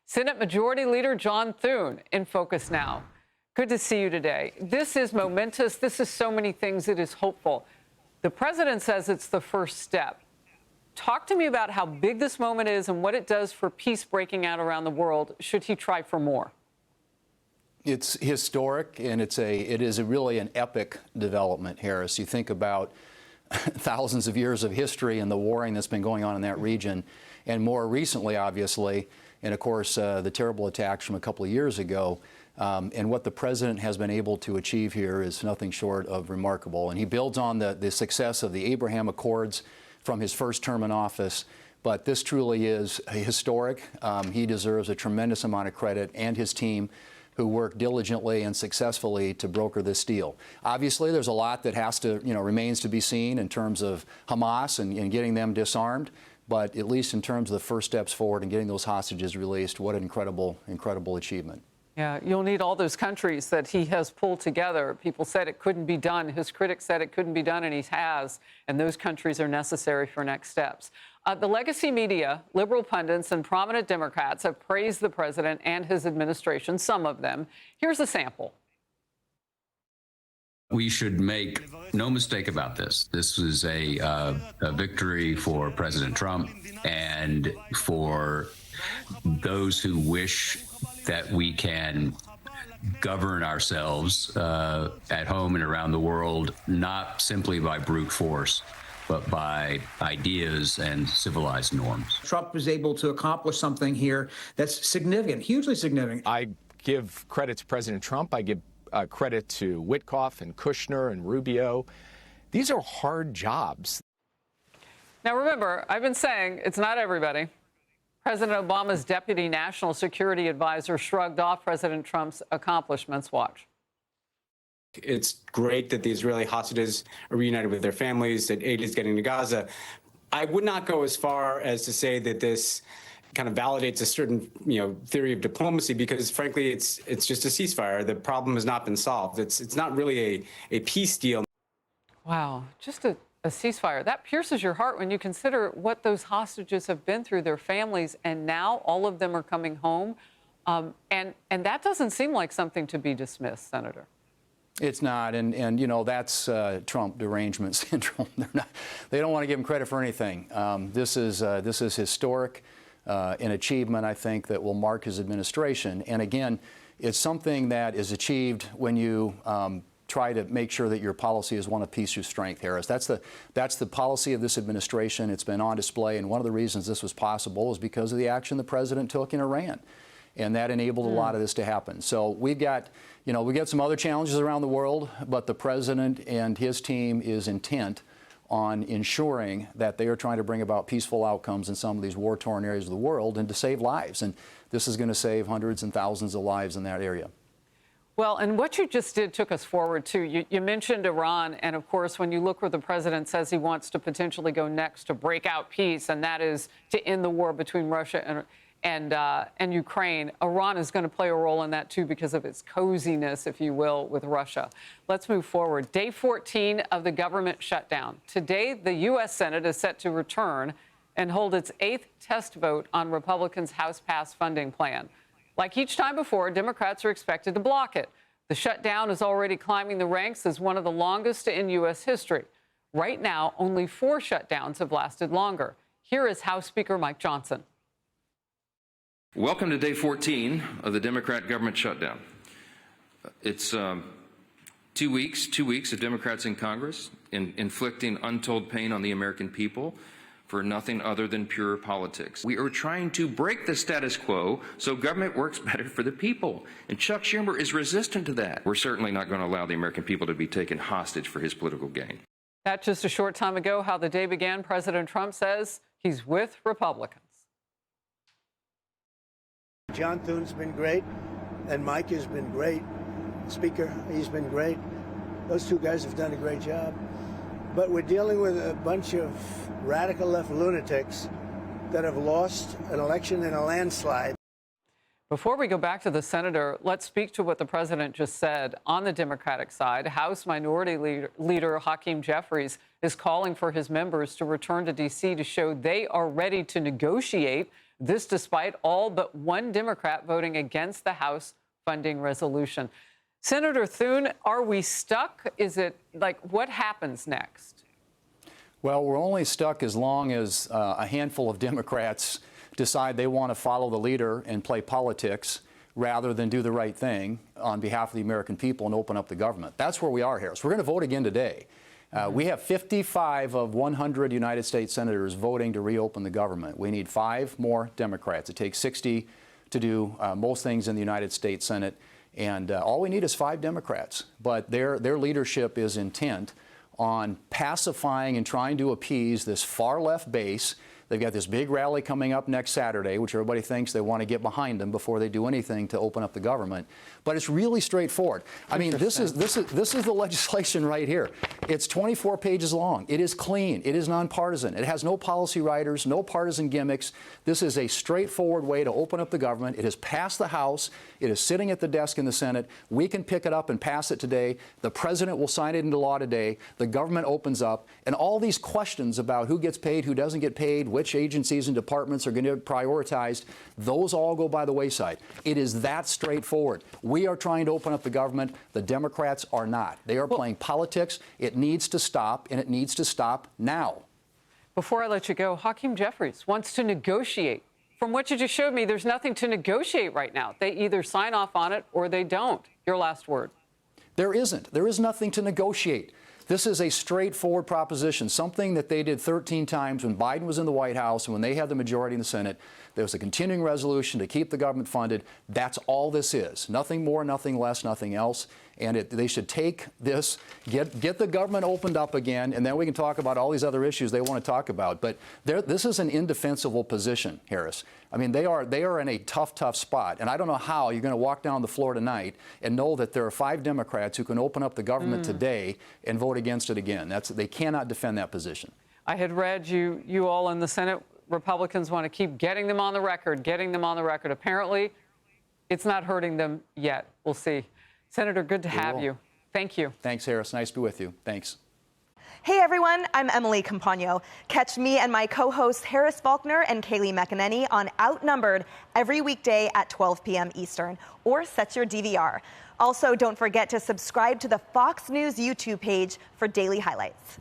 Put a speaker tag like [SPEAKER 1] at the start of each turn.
[SPEAKER 1] Senate Majority Leader John Thune in Focus Now. Good to see you today. This is momentous. This is so many things. It is hopeful. The president says it's the first step. Talk to me about how big this moment is and what it does for peace breaking out around the world should he try for more.
[SPEAKER 2] It's historic, and it is really an epic development, Harris. You think about thousands of years of history and the warring that's been going on in that region, and more recently, obviously, and of course, the terrible attacks from a couple of years ago. And what the president has been able to achieve here is nothing short of remarkable. And he builds on the success of the Abraham Accords from his first term in office. But this truly is historic. He deserves a tremendous amount of credit, and his team, who worked diligently and successfully to broker this deal. Obviously, there's a lot that remains to be seen in terms of Hamas and getting them disarmed. But at least in terms of the first steps forward and getting those hostages released, what an incredible, incredible achievement.
[SPEAKER 1] Yeah, you'll need all those countries that he has pulled together. People said it couldn't be done. His critics said it couldn't be done, and he has. And those countries are necessary for next steps. The legacy media, liberal pundits, and prominent Democrats have praised the president and his administration, some of them. Here's a sample.
[SPEAKER 3] We should make no mistake about this. This was a victory for President Trump and for those who wish that we can govern ourselves at home and around the world, not simply by brute force, but by ideas and civilized norms.
[SPEAKER 4] Trump was able to accomplish something here that's significant, hugely significant.
[SPEAKER 5] I give credit to President Trump. I give credit to Witkoff and Kushner and Rubio. These are hard jobs.
[SPEAKER 1] Now, remember, I've been saying it's not everybody. President Obama's deputy national security advisor shrugged off President Trump's accomplishments. Watch.
[SPEAKER 6] It's great that the Israeli hostages are reunited with their families, that aid is getting to Gaza. I would not go as far as to say that this kind of validates a certain, theory of diplomacy, because frankly, it's just a ceasefire. The problem has not been solved. It's not really a peace deal. Wow, just a ceasefire. That pierces your heart when you consider what those hostages have been through, their families, and now all of them are coming home. And that doesn't seem like something to be dismissed, Senator.
[SPEAKER 2] It's not, and that's Trump derangement syndrome. They don't want to give him credit for anything. This is historic. An achievement, I think, that will mark his administration. And again, it's something that is achieved when you try to make sure that your policy is one of peace through strength, Harris. That's the policy of this administration. It's been on display, and one of the reasons this was possible is because of the action the president took in Iran. And that enabled a lot of this to happen. So we've got some other challenges around the world, but the president and his team is intent on ensuring that they are trying to bring about peaceful outcomes in some of these war-torn areas of the world and to save lives. And this is going to save hundreds and thousands of lives in that area.
[SPEAKER 1] Well, and what you just did took us forward, too. You mentioned Iran, and of course, when you look where the president says he wants to potentially go next to break out peace, and that is to end the war between Russia and Ukraine, Iran is going to play a role in that, too, because of its coziness, if you will, with Russia. Let's move forward. Day 14 of the government shutdown. Today, the U.S. Senate is set to return and hold its 8th test vote on Republicans' House-passed funding plan. Like each time before, Democrats are expected to block it. The shutdown is already climbing the ranks as one of the longest in U.S. history. Right now, only 4 shutdowns have lasted longer. Here is House Speaker Mike Johnson.
[SPEAKER 7] Welcome to day 14 of the Democrat government shutdown. It's 2 weeks of Democrats in Congress inflicting untold pain on the American people for nothing other than pure politics. We are trying to break the status quo so government works better for the people. And Chuck Schumer is resistant to that. We're certainly not going to allow the American people to be taken hostage for his political gain.
[SPEAKER 1] That just a short time ago, how the day began, President Trump says he's with Republicans.
[SPEAKER 8] John Thune's been great, and Mike has been great. Speaker, he's been great. Those two guys have done a great job. But we're dealing with a bunch of radical left lunatics that have lost an election in a landslide.
[SPEAKER 1] Before we go back to the senator, let's speak to what the president just said. On the Democratic side, House Minority Leader Hakeem Jeffries is calling for his members to return to D.C. to show they are ready to negotiate This despite all but one Democrat voting against the House funding resolution. Senator Thune, are we stuck? Is it like, what happens next?
[SPEAKER 2] Well, we're only stuck as long as a handful of Democrats decide they want to follow the leader and play politics rather than do the right thing on behalf of the American people and open up the government. That's where we are here. So we're going to vote again today. We have 55 of 100 United States senators voting to reopen the government. We need 5 more Democrats. It takes 60 to do most things in the United States Senate. And all we need is 5 Democrats. But their leadership is intent on pacifying and trying to appease this far left base. They've got this big rally coming up next Saturday, which everybody thinks they want to get behind them before they do anything to open up the government. But it's really straightforward. I mean, this is the legislation right here. It's 24 pages long. It is clean. It is nonpartisan. It has no policy writers, no partisan gimmicks. This is a straightforward way to open up the government. It has passed the House. It is sitting at the desk in the Senate. We can pick it up and pass it today. The president will sign it into law today. The government opens up. And all these questions about who gets paid, who doesn't get paid, which agencies and departments are going to be prioritized, those all go by the wayside. It is that straightforward. We are trying to open up the government. The Democrats are not. They are playing politics. It needs to stop, and it needs to stop now.
[SPEAKER 1] Before I let you go, Hakeem Jeffries wants to negotiate. From what you just showed me, there's nothing to negotiate right now. They either sign off on it or they don't. Your last word.
[SPEAKER 2] There isn't. There is nothing to negotiate. This is a straightforward proposition, something that they did 13 times when Biden was in the White House and when they had the majority in the Senate. There was a continuing resolution to keep the government funded. That's all this is. Nothing more, nothing less, nothing else. And they should take this, get the government opened up again, and then we can talk about all these other issues they want to talk about. But this is an indefensible position, Harris. I mean, they are in a tough, tough spot. And I don't know how you're going to walk down the floor tonight and know that there are 5 Democrats who can open up the government today and vote against it again. They cannot defend that position.
[SPEAKER 1] I had read you all in the Senate, Republicans want to keep getting them on the record, Apparently, it's not hurting them yet. We'll see. Senator, good to have you. Thank you.
[SPEAKER 2] Thanks, Harris. Nice to be with you. Thanks.
[SPEAKER 9] Hey, everyone. I'm Emily Campagno. Catch me and my co-hosts Harris Faulkner and Kayleigh McEnany on Outnumbered every weekday at 12 p.m. Eastern, or set your DVR. Also, don't forget to subscribe to the Fox News YouTube page for daily highlights.